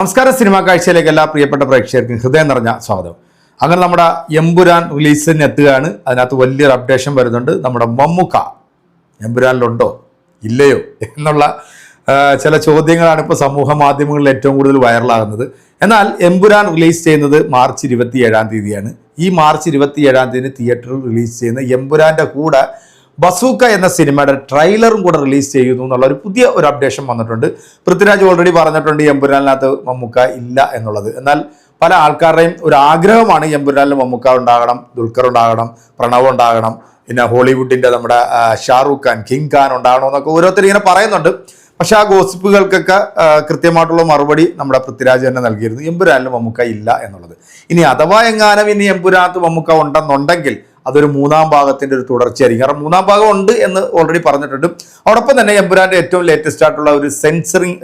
നമസ്കാരം. സിനിമാ കാഴ്ചയിലേക്ക് എല്ലാ പ്രിയപ്പെട്ട പ്രേക്ഷകർക്കും ഹൃദയം നിറഞ്ഞ സ്വാഗതം. അങ്ങനെ നമ്മുടെ എമ്പുരാൻ റിലീസിന് എത്തുകയാണ്. അതിനകത്ത് വലിയൊരു അപ്ഡേഷൻ വരുന്നുണ്ട്. നമ്മുടെ മമ്മൂക്ക എമ്പുരാനിലുണ്ടോ ഇല്ലയോ എന്നുള്ള ചില ചോദ്യങ്ങളാണ് ഇപ്പോൾ സമൂഹ മാധ്യമങ്ങളിൽ ഏറ്റവും കൂടുതൽ വൈറലാകുന്നത്. എന്നാൽ എമ്പുരാൻ റിലീസ് ചെയ്യുന്നത് മാർച്ച് 27-ാം തീയതിയാണ്. ഈ മാർച്ച് 27-ാം തീയതി തിയേറ്ററിൽ റിലീസ് ചെയ്യുന്ന എമ്പുരാൻ്റെ കൂടെ ബസൂക്ക എന്ന സിനിമയുടെ ട്രെയിലറും കൂടെ റിലീസ് ചെയ്യുന്നു എന്നുള്ള ഒരു പുതിയ അപ്ഡേഷൻ വന്നിട്ടുണ്ട്. പൃഥ്വിരാജ് ഓൾറെഡി പറഞ്ഞിട്ടുണ്ട് എമ്പുരാനിനകത്ത് മമ്മൂക്ക ഇല്ല എന്നുള്ളത്. എന്നാൽ പല ആൾക്കാരുടെയും ഒരു ആഗ്രഹമാണ് എമ്പുരാനിൽ മമ്മൂക്ക ഉണ്ടാകണം, ദുൽഖർ ഉണ്ടാകണം, പ്രണവ് ഉണ്ടാകണം, പിന്നെ ഹോളിവുഡിൻ്റെ നമ്മുടെ ഷാറൂഖ് ഖാൻ, കിങ് ഖാൻ ഉണ്ടാകണം എന്നൊക്കെ ഓരോരുത്തർ ഇങ്ങനെ പറയുന്നുണ്ട്. പക്ഷെ ആ ഗോസിപ്പുകൾക്കൊക്കെ കൃത്യമായിട്ടുള്ള മറുപടി നമ്മുടെ പൃഥ്വിരാജ് തന്നെ നൽകിയിരുന്നു, എമ്പുരാനിൽ മമ്മൂക്ക ഇല്ല എന്നുള്ളത്. ഇനി അഥവാ എങ്ങാനും ഇനി എമ്പുരാനത്ത് മമ്മൂക്ക ഉണ്ടെന്നുണ്ടെങ്കിൽ അതൊരു മൂന്നാം ഭാഗത്തിൻ്റെ ഒരു തുടർച്ചയായിരിക്കും. കാരണം മൂന്നാം ഭാഗം ഉണ്ട് എന്ന് ഓൾറെഡി പറഞ്ഞിട്ടുണ്ട്. അതോടൊപ്പം തന്നെ എമ്പുരാൻ്റെ ഏറ്റവും ലേറ്റസ്റ്റ് ആയിട്ടുള്ള ഒരു സെൻസറിങ്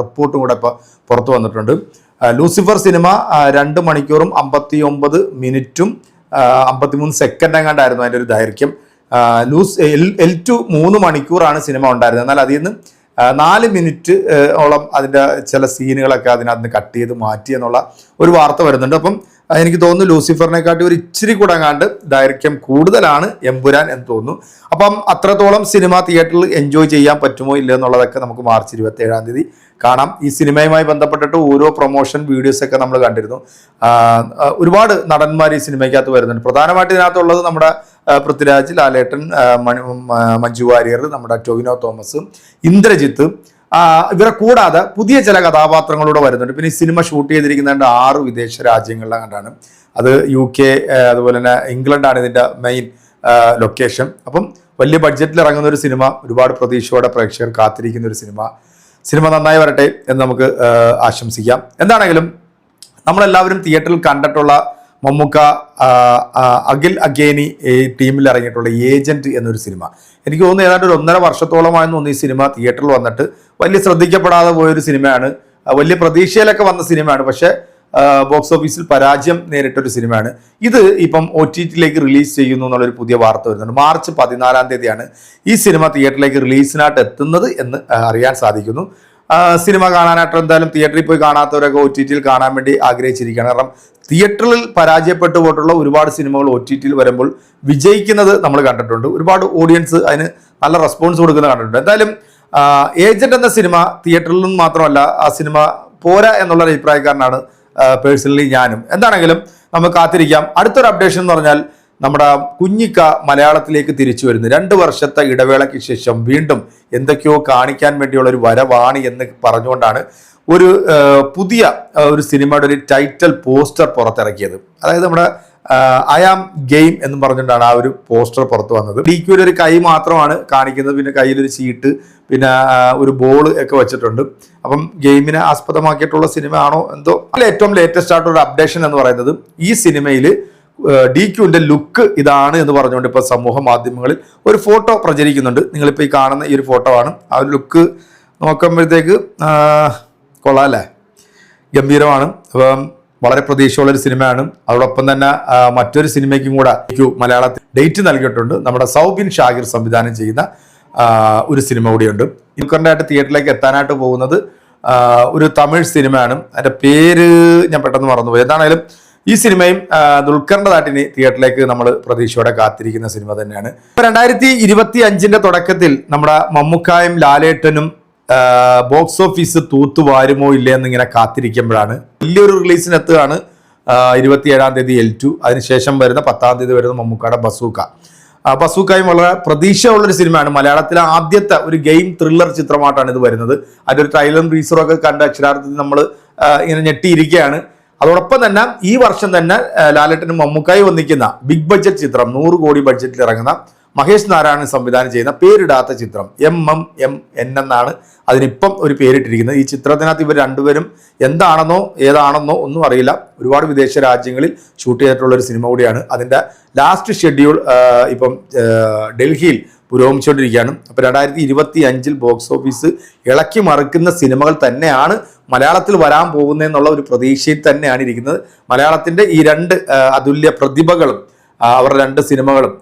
റിപ്പോർട്ടും കൂടെ ഇപ്പോൾ പുറത്തു വന്നിട്ടുണ്ട്. ലൂസിഫർ സിനിമ 2 മണിക്കൂറും 59 മിനിറ്റും 53 സെക്കൻഡ് എങ്ങാണ്ടായിരുന്നു അതിൻ്റെ ഒരു ദൈർഘ്യം. L2 3 മണിക്കൂറാണ് സിനിമ ഉണ്ടായിരുന്നത്. എന്നാൽ അതിൽ നിന്ന് 4 മിനിറ്റ് ഓളം അതിൻ്റെ ചില സീനുകളൊക്കെ അതിനകത്ത് നിന്ന് കട്ട് ചെയ്ത് മാറ്റി എന്നുള്ള ഒരു വാർത്ത വരുന്നുണ്ട്. അപ്പം എനിക്ക് തോന്നുന്നു ലൂസിഫറിനെക്കാട്ടി ഒരു ഇച്ചിരി കൂടെ കണ്ട് ദൈർഘ്യം കൂടുതലാണ് എമ്പുരാൻ എന്ന് തോന്നുന്നു. അപ്പം അത്രത്തോളം സിനിമ തിയേറ്ററിൽ എൻജോയ് ചെയ്യാൻ പറ്റുമോ ഇല്ല എന്നുള്ളതൊക്കെ നമുക്ക് മാർച്ച് 27-ാം തീയതി കാണാം. ഈ സിനിമയുമായി ബന്ധപ്പെട്ടിട്ട് ഓരോ പ്രൊമോഷൻ വീഡിയോസൊക്കെ നമ്മൾ കണ്ടിരുന്നു. ഒരുപാട് നടന്മാർ ഈ സിനിമയ്ക്കകത്ത് വരുന്നുണ്ട്. പ്രധാനമായിട്ട് ഇതിനകത്തുള്ളത് നമ്മുടെ പൃഥ്വിരാജ്, ലാലേട്ടൻ, മഞ്ജു വാര്യർ, നമ്മുടെ ടൊവിനോ തോമസ്, ഇന്ദ്രജിത്ത്, ഇവരെ കൂടാതെ പുതിയ ചില കഥാപാത്രങ്ങളൂടെ വരുന്നുണ്ട്. പിന്നെ ഈ സിനിമ ഷൂട്ട് ചെയ്തിരിക്കുന്നത് 6 വിദേശ രാജ്യങ്ങളിലാണ്. അത് UK, അതുപോലെ തന്നെ ഇംഗ്ലണ്ടാണ് ഇതിൻ്റെ മെയിൻ ലൊക്കേഷൻ. അപ്പം വലിയ ബഡ്ജറ്റിൽ ഇറങ്ങുന്ന ഒരു സിനിമ, ഒരുപാട് പ്രതീക്ഷയോടെ പ്രേക്ഷകർ കാത്തിരിക്കുന്ന ഒരു സിനിമ നന്നായി വരട്ടെ എന്ന് നമുക്ക് ആശംസിക്കാം. എന്താണെങ്കിലും നമ്മളെല്ലാവരും തിയേറ്ററിൽ കണ്ടിട്ടുള്ള മമ്മൂക്ക അഖിൽ അഗേനി ടീമിൽ ഇറങ്ങിയിട്ടുള്ള ഏജന്റ് എന്നൊരു സിനിമ, എനിക്ക് തോന്നുന്നു ഏതാണ്ട് ഒരു 1.5 വർഷത്തോളമായെന്ന് തോന്നുന്നു ഈ സിനിമ തിയേറ്ററിൽ വന്നിട്ട് വലിയ ശ്രദ്ധിക്കപ്പെടാതെ പോയൊരു സിനിമയാണ്. വലിയ പ്രതീക്ഷയിലൊക്കെ വന്ന സിനിമയാണ്. പക്ഷേ ബോക്സ് ഓഫീസിൽ പരാജയം നേരിട്ടൊരു സിനിമയാണ്. ഇത് ഇപ്പം OTTയിലേക്ക് റിലീസ് ചെയ്യുന്നു എന്നുള്ളൊരു പുതിയ വാർത്ത വരുന്നുണ്ട്. മാർച്ച് 14-ാം തീയതിയാണ് ഈ സിനിമ തിയേറ്ററിലേക്ക് റിലീസിനായിട്ട് എത്തുന്നത് എന്ന് അറിയാൻ സാധിക്കുന്നു. സിനിമ കാണാനായിട്ട് എന്തായാലും തിയേറ്ററിൽ പോയി കാണാത്തവരൊക്കെ OTTയിൽ കാണാൻ വേണ്ടി ആഗ്രഹിച്ചിരിക്കുകയാണ്. കാരണം തിയേറ്ററിൽ പരാജയപ്പെട്ടു പോയിട്ടുള്ള ഒരുപാട് സിനിമകൾ OTTയിൽ വരുമ്പോൾ വിജയിക്കുന്നത് നമ്മൾ കണ്ടിട്ടുണ്ട്. ഒരുപാട് ഓഡിയൻസ് അതിന് നല്ല റെസ്പോൺസ് കൊടുക്കുന്നത് കണ്ടിട്ടുണ്ട്. എന്തായാലും ഏജന്റ് എന്ന സിനിമ തിയേറ്ററിൽ നിന്ന് മാത്രമല്ല, ആ സിനിമ പോരാ എന്നുള്ള അഭിപ്രായക്കാരനാണ് പേഴ്സണലി ഞാനും. എന്താണെങ്കിലും നമുക്ക് കാത്തിരിക്കാം. അടുത്തൊരു അപ്ഡേഷൻ എന്ന് പറഞ്ഞാൽ നമ്മുടെ കുഞ്ഞിക്ക മലയാളത്തിലേക്ക് തിരിച്ചു വരുന്നു. 2 വർഷത്തെ ഇടവേളയ്ക്ക് ശേഷം വീണ്ടും എന്തൊക്കെയോ കാണിക്കാൻ വേണ്ടിയുള്ള ഒരു വരവാണ് എന്ന് പറഞ്ഞുകൊണ്ടാണ് ഒരു പുതിയ ഒരു സിനിമയുടെ ഒരു ടൈറ്റിൽ പോസ്റ്റർ പുറത്തിറക്കിയത്. അതായത് നമ്മുടെ ഐ ആം ഗെയിം എന്ന് പറഞ്ഞുകൊണ്ടാണ് ആ ഒരു പോസ്റ്റർ പുറത്ത് വന്നത്. DQയുടെ ഒരു കൈ മാത്രമാണ് കാണിക്കുന്നത്. പിന്നെ കയ്യിലൊരു ചീട്ട്, പിന്നെ ഒരു ബോള് ഒക്കെ വെച്ചിട്ടുണ്ട്. അപ്പം ഗെയിമിനെ ആസ്പദമാക്കിയിട്ടുള്ള സിനിമ ആണോ എന്തോ. അതിൽ ഏറ്റവും ലേറ്റസ്റ്റ് ആയിട്ടുള്ള അപ്ഡേഷൻ എന്ന് പറയുന്നത് ഈ സിനിമയിൽ DQന്റെ ലുക്ക് ഇതാണ് എന്ന് പറഞ്ഞുകൊണ്ട് ഇപ്പോൾ സമൂഹ മാധ്യമങ്ങളിൽ ഒരു ഫോട്ടോ പ്രചരിക്കുന്നുണ്ട്. നിങ്ങളിപ്പോൾ ഈ കാണുന്ന ഈ ഒരു ഫോട്ടോ ആണ്. ആ ഒരു ലുക്ക് നോക്കുമ്പോഴത്തേക്ക് കൊള്ളാം അല്ലേ, ഗംഭീരമാണ്. അപ്പം വളരെ പ്രതീക്ഷയുള്ളൊരു സിനിമയാണ്. അതോടൊപ്പം തന്നെ മറ്റൊരു സിനിമയ്ക്കും കൂടെ മലയാളത്തിൽ ഡേറ്റ് നൽകിയിട്ടുണ്ട്. നമ്മുടെ സൗബിൻ ഷാഹിർ സംവിധാനം ചെയ്യുന്ന ഒരു സിനിമ കൂടിയുണ്ട്. ദുൽഖറിൻ്റെ തിയേറ്ററിലേക്ക് എത്താനായിട്ട് പോകുന്നത് ഒരു തമിഴ് സിനിമയാണ്. അതിൻ്റെ പേര് ഞാൻ പെട്ടെന്ന് മറന്നുപോയി. എന്താണെങ്കിലും ഈ സിനിമയും ദുൽഖറിൻ്റെതായിട്ട് തിയേറ്ററിലേക്ക് നമ്മൾ പ്രതീക്ഷയോടെ കാത്തിരിക്കുന്ന സിനിമ തന്നെയാണ്. 2025-ന്റെ തുടക്കത്തിൽ നമ്മുടെ മമ്മൂക്കായും ലാലേട്ടനും ബോക്സ് ഓഫീസ് തൂത്തുവാരുമോ ഇല്ലേ എന്നിങ്ങനെ കാത്തിരിക്കുമ്പോഴാണ് വലിയൊരു റിലീസിനെത്തുകയാണ്. 27-ാം തീയതി L2, അതിനുശേഷം വരുന്ന 10-ാം തീയതി വരുന്ന മമ്മൂക്കയുടെ ബസൂക്കയും വളരെ പ്രതീക്ഷയുള്ളൊരു സിനിമയാണ്. മലയാളത്തിലെ ആദ്യത്തെ ഒരു ഗെയിം ത്രില്ലർ ചിത്രമായിട്ടാണ് ഇത് വരുന്നത്. അതിൻ്റെ ഒരു ട്രെയിലറും ടീസറും ഒക്കെ കണ്ട അക്ഷരാർത്ഥത്തിൽ നമ്മൾ ഇങ്ങനെ ഞെട്ടിയിരിക്കുകയാണ്. അതോടൊപ്പം തന്നെ ഈ വർഷം തന്നെ ലാലേട്ടനും മമ്മൂക്കായി ഒന്നിക്കുന്ന ബിഗ് ബഡ്ജറ്റ് ചിത്രം, 100 കോടി ബഡ്ജറ്റിൽ ഇറങ്ങുന്ന മഹേഷ് നാരായണൻ സംവിധാനം ചെയ്യുന്ന പേരിടാത്ത ചിത്രം MMN എന്നാണ് അതിനിപ്പം ഒരു പേരിട്ടിരിക്കുന്നത്. ഈ ചിത്രത്തിനകത്ത് ഇവർ രണ്ടുപേരും എന്താണെന്നോ ഏതാണെന്നോ ഒന്നും അറിയില്ല. ഒരുപാട് വിദേശ രാജ്യങ്ങളിൽ ഷൂട്ട് ചെയ്തിട്ടുള്ളൊരു സിനിമ കൂടിയാണ്. അതിൻ്റെ ലാസ്റ്റ് ഷെഡ്യൂൾ ഇപ്പം ഡൽഹിയിൽ പുരോഗമിച്ചുകൊണ്ടിരിക്കുകയാണ്. അപ്പോൾ 2025-ൽ ബോക്സ് ഓഫീസ് ഇളക്കി മറിക്കുന്ന സിനിമകൾ തന്നെയാണ് മലയാളത്തിൽ വരാൻ പോകുന്നതെന്നുള്ള ഒരു പ്രതീക്ഷയിൽ തന്നെയാണ് ഇരിക്കുന്നത്. മലയാളത്തിൻ്റെ ഈ 2 അതുല്യ പ്രതിഭകളും അവരുടെ 2 സിനിമകളും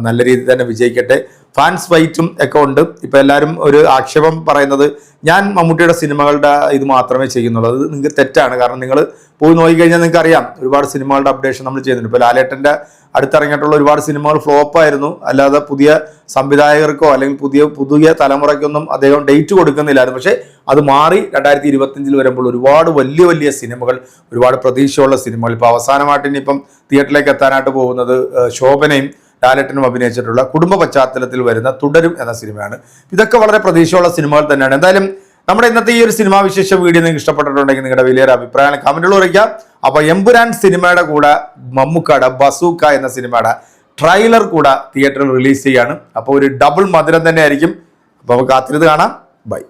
നല്ല രീതിയിൽ തന്നെ വിജയിക്കട്ടെ. ഫാൻസ് ഫൈറ്റും ഒക്കെ ഉണ്ട്. ഇപ്പം എല്ലാവരും ഒരു ആക്ഷേപം പറയുന്നത് ഞാൻ മമ്മൂട്ടിയുടെ സിനിമകളുടെ ഇത് മാത്രമേ ചെയ്യുന്നുള്ളൂ. അത് നിങ്ങൾക്ക് തെറ്റാണ്. കാരണം നിങ്ങൾ പോയി നോക്കിക്കഴിഞ്ഞാൽ നിങ്ങൾക്ക് അറിയാം ഒരുപാട് സിനിമകളുടെ അപ്ഡേഷൻ നമ്മൾ ചെയ്യുന്നുണ്ട്. ഇപ്പോൾ ലാലേട്ടൻ്റെ അടുത്തിറങ്ങിയിട്ടുള്ള ഒരുപാട് സിനിമകൾ ഫ്ലോപ്പായിരുന്നു. അല്ലാതെ പുതിയ സംവിധായകർക്കോ അല്ലെങ്കിൽ പുതിയ തലമുറയ്ക്കൊന്നും അദ്ദേഹം ഡേറ്റ് കൊടുക്കുന്നില്ലായിരുന്നു. പക്ഷേ അത് മാറി 2025 വരുമ്പോൾ ഒരുപാട് വലിയ സിനിമകൾ, ഒരുപാട് പ്രതീക്ഷയുള്ള സിനിമകൾ. ഇപ്പോൾ അവസാനമായിട്ട് ഇനിയിപ്പം തിയേറ്ററിലേക്ക് എത്താനായിട്ട് പോകുന്നത് ശോഭനയും ലാലേട്ടനും അഭിനയിച്ചിട്ടുള്ള കുടുംബ പശ്ചാത്തലത്തിൽ വരുന്ന തുടരും എന്ന സിനിമയാണ്. ഇതൊക്കെ വളരെ പ്രതീക്ഷയുള്ള സിനിമകൾ തന്നെയാണ്. എന്തായാലും നമ്മുടെ ഇന്നത്തെ ഈ ഒരു സിനിമാ വിശേഷ വീഡിയോ നിങ്ങൾക്ക് ഇഷ്ടപ്പെട്ടിട്ടുണ്ടെങ്കിൽ നിങ്ങളുടെ വലിയൊരു അഭിപ്രായം കമന്റുകൾ കുറിക്കാം. അപ്പോൾ എമ്പുരാൻ സിനിമയുടെ കൂടെ മമ്മൂക്കയുടെ ബസൂക്ക എന്ന സിനിമയുടെ ട്രെയിലർ കൂടെ തിയേറ്ററിൽ റിലീസ് ചെയ്യാണ്. അപ്പോൾ ഒരു ഡബിൾ മധുരം തന്നെ ആയിരിക്കും. അപ്പോൾ നമുക്ക് കാത്തിരുന്ന് കാണാം. ബൈ.